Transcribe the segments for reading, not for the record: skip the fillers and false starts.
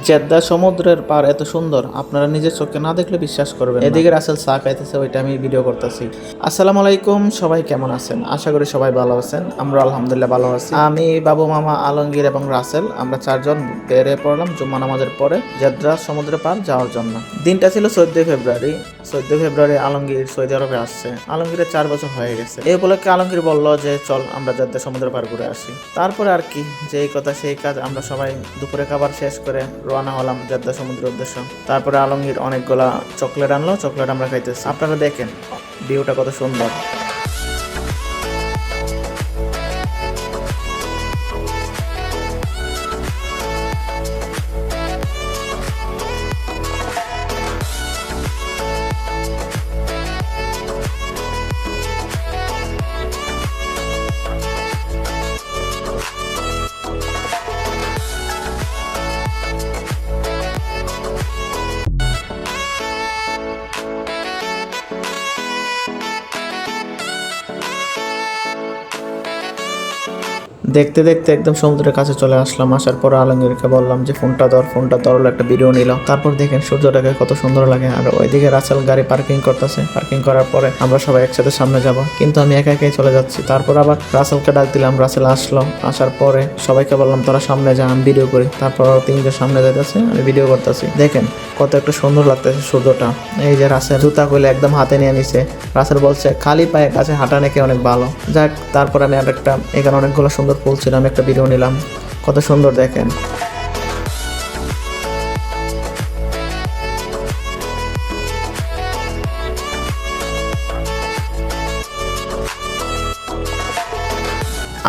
Jeddah সমুদ্রের পার এত সুন্দর, আপনারা নিজের চোখে না দেখলে বিশ্বাস করবেন। এদিকে রাসেল চা খাইতেছে, ওইটা আমি ভিডিও করতেছি। আসসালামু আলাইকুম, সবাই কেমন আছেন? আশা করি সবাই ভালো আছেন। আমরা আলহামদুলিল্লাহ ভালো আছি। আমি, বাবু, মামা, আলমগীর এবং রাসেল আমরা চারজন বেরিয়ে পড়লাম জুম্মা নামাজের পরে জেদ্দা সমুদ্রের পার যাওয়ার জন্য। দিনটা ছিল 14 ফেব্রুয়ারি। 14 ফেব্রুয়ারি আলমগীর সৌদি আরবে আসছে। আলমগীরের 4 বছর হয়ে গেছে। এই উপলক্ষে আলমগীর বলল যে চল আমরা জেদ্দা সমুদ্র পার ঘুরে আসি। তারপরে আর কি, যেই কথা সেই কাজ। আমরা সবাই দুপুরে খাবার শেষ করে রওনা হলাম জেদ্দা সমুদ্রের উদ্দেশ্য। তারপরে আলমগীর অনেকগুলা চকলেট আনলো, চকলেট আমরা খাইতেছি। আপনারা দেখেন ভিউটা কত সুন্দর। দেখতে দেখতে একদম সমুদ্রের কাছে চলে আসলাম। আসার পর আলমগীরকে বললাম যে ফোনটা ধরলো, একটা ভিডিও নিল। তারপর দেখেন সূর্যটাকে কত সুন্দর লাগে। আর ওইদিকে রাসেল গাড়ি পার্কিং করতেছে। পার্কিং করার পরে আমরা সবাই একসাথে সামনে যাব, কিন্তু আমি একা একাই চলে যাচ্ছি। তারপর আবার রাসেলকে ডাক দিলাম, রাসেল আসলো। আসার পরে সবাইকে বললাম তোরা সামনে যা, আমি ভিডিও করি। তারপর 3জন সামনে যাইতেছে, আমি ভিডিও করতেছি। দেখেন কত একটা সুন্দর লাগতেছে সূর্যটা। এই যে রাসেল জুতা খুলে একদম হাতে নিয়ে নিছে। রাসেল বলছে খালি পায়ে কাছে হাঁটা নাকি অনেক ভালো। যাক, তারপর আমি আরেকটা, এখানে অনেকগুলো সুন্দর ফুল ছিল, আমি একটা ভিডিও নিলাম। কত সুন্দর দেখেন।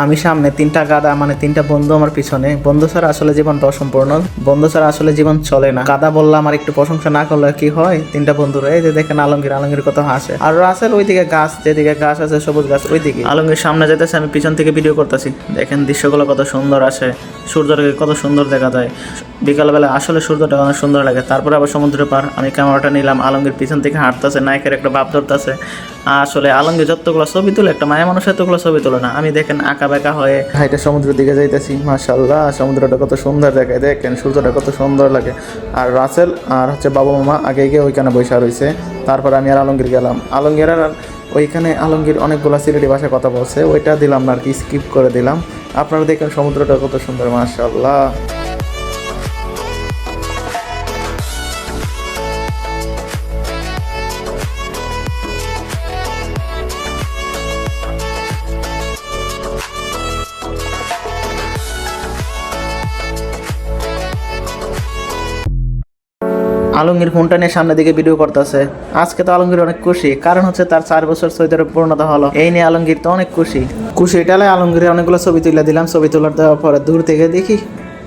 আমি সামনে, 3টা গাদা, মানে 3টা বন্ধু আমার পিছনে। বন্ধু ছাড়া আসলে জীবনটা অসম্পূর্ণ, বন্ধু ছাড়া আসলে জীবন চলে না। গাদা বললাম, আমার একটু প্রশংসা না করলে কি হয়? 3টা বন্ধুরা, এই যে দেখেন আলমগীর কত হাসে। আর রাসেল ওইদিকে গাছ, যেদিকে গাছ আছে সবুজ গাছ ওইদিকে। আলমগীর সামনে যেতেছে, আমি পিছন থেকে ভিডিও করতেছি। দেখেন দৃশ্যগুলো কত সুন্দর আসে, সূর্যটাকে কত সুন্দর দেখা যায় বিকালবেলা। আসলে সূর্যটা অনেক সুন্দর লাগে। তারপরে আবার সমুদ্রের পার আমি ক্যামেরাটা নিলাম। আলমগীর পিছন থেকে হাঁটতেছে, নায়কের একটা ভাব ধরতেছে। আসলে আলমগীর যতগুলো ছবি তুলে, একটা মায়া মানুষ এতগুলো ছবি তোলে না। আমি দেখেন আঁকা বেঁকা হয়ে হাইটে সমুদ্রের দিকে যাইতেছি। মাশাআল্লাহ, সমুদ্রটা কত সুন্দর দেখায়। দেখেন সূর্যটা কত সুন্দর লাগে। আর রাসেল আর বাবু মামা আগে গিয়ে ওইখানে বসে রয়েছে। তারপর আমি আর আলমগীর গেলাম। আলমগীর আর ওইখানে আলমগীর অনেকগুলো সিলেটি ভাষায় কথা বলছে, ওইটা দিলাম না আর কি, স্কিপ করে দিলাম। আপনারা দেখেন সমুদ্রটা কত সুন্দর, মাশাআল্লাহ। আলমগীর ফোনটা নিয়ে সামনের দিকে ভিডিও করতেছে। আজকে তো আলমগীর অনেক খুশি, কারণ হচ্ছে তার 4 বছর সৌদি আরবে পূর্ণতা হলো। এই নিয়ে আলমগীর তো অনেক খুশি। এটালে আলমগীরের অনেকগুলো ছবি তুলে দিলাম। ছবি তোলার দেওয়ার পরে দূর থেকে দেখি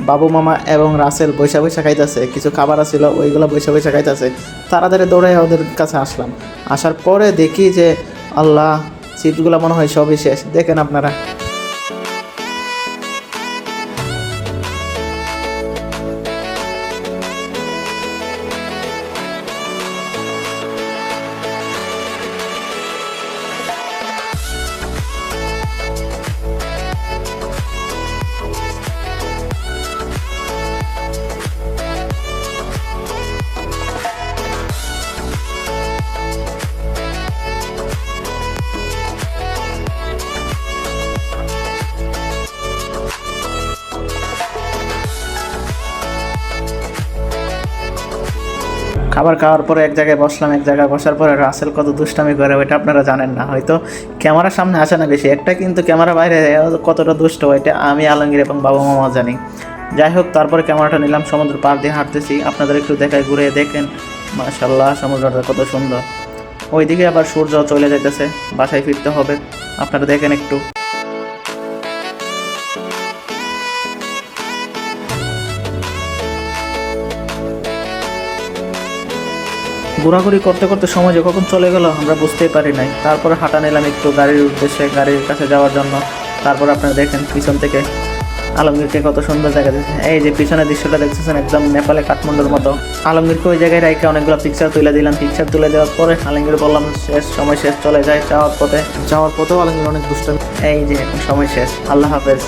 বাবু মামা এবং রাসেল বৈশা খাইতেছে। কিছু খাবার ছিল, ওইগুলো বৈশা খাইতেছে। তাড়াতাড়ি দৌড়ে ওদের কাছে আসলাম। আসার পরে দেখি যে আল্লাহ, চিপসগুলো মনে হয় সবই শেষ। দেখেন আপনারা। খাবার খাওয়ার পরে এক জায়গায় বসলাম। এক জায়গায় বসার পরে রাসেল কত দুষ্টামি করে ওইটা আপনারা জানেন না হয়তো। ক্যামেরার সামনে আসে না বেশি, একটা কিন্তু ক্যামেরা বাইরে কতটা দুষ্ট ওইটা আমি, আলমগীর এবং বাবা মামা জানি। যাই হোক, তারপরে ক্যামেরাটা নিলাম, সমুদ্র পার দিয়ে হাঁটতেছি। আপনাদের একটু দেখায়, ঘুরে দেখেন মাশাআল্লাহ সমুদ্রটা কত সুন্দর। ওইদিকে আবার সূর্য চলে যাইতেছে, বাসায় ফিরতে হবে। আপনারা দেখেন একটু। ঘোরাঘুরি করতে করতে সময় যে কখন চলে গেল আমরা বুঝতেই পারি নাই। তারপরে হাঁটা নিলাম একটু গাড়ির উদ্দেশ্যে, গাড়ির কাছে যাওয়ার জন্য। তারপর আপনারা দেখেন পিছন থেকে আলমগীরকে কত সুন্দর জায়গা দিয়েছে। এই যে পিছনের দৃশ্যটা দেখতেছেন একদম নেপালে কাঠমান্ডুর মতো। আলমগীরকে ওই জায়গায় রাইখে অনেকগুলো পিকচার তুলে দিলাম। পিকচার তুলে দেওয়ার পরে আলমগীর বললাম সময় শেষ, চলে যায়। যাওয়ার পথেও আলমগীর অনেক দুষ্টামি। এই যে এখন সময় শেষ, আল্লাহ হাফেজ।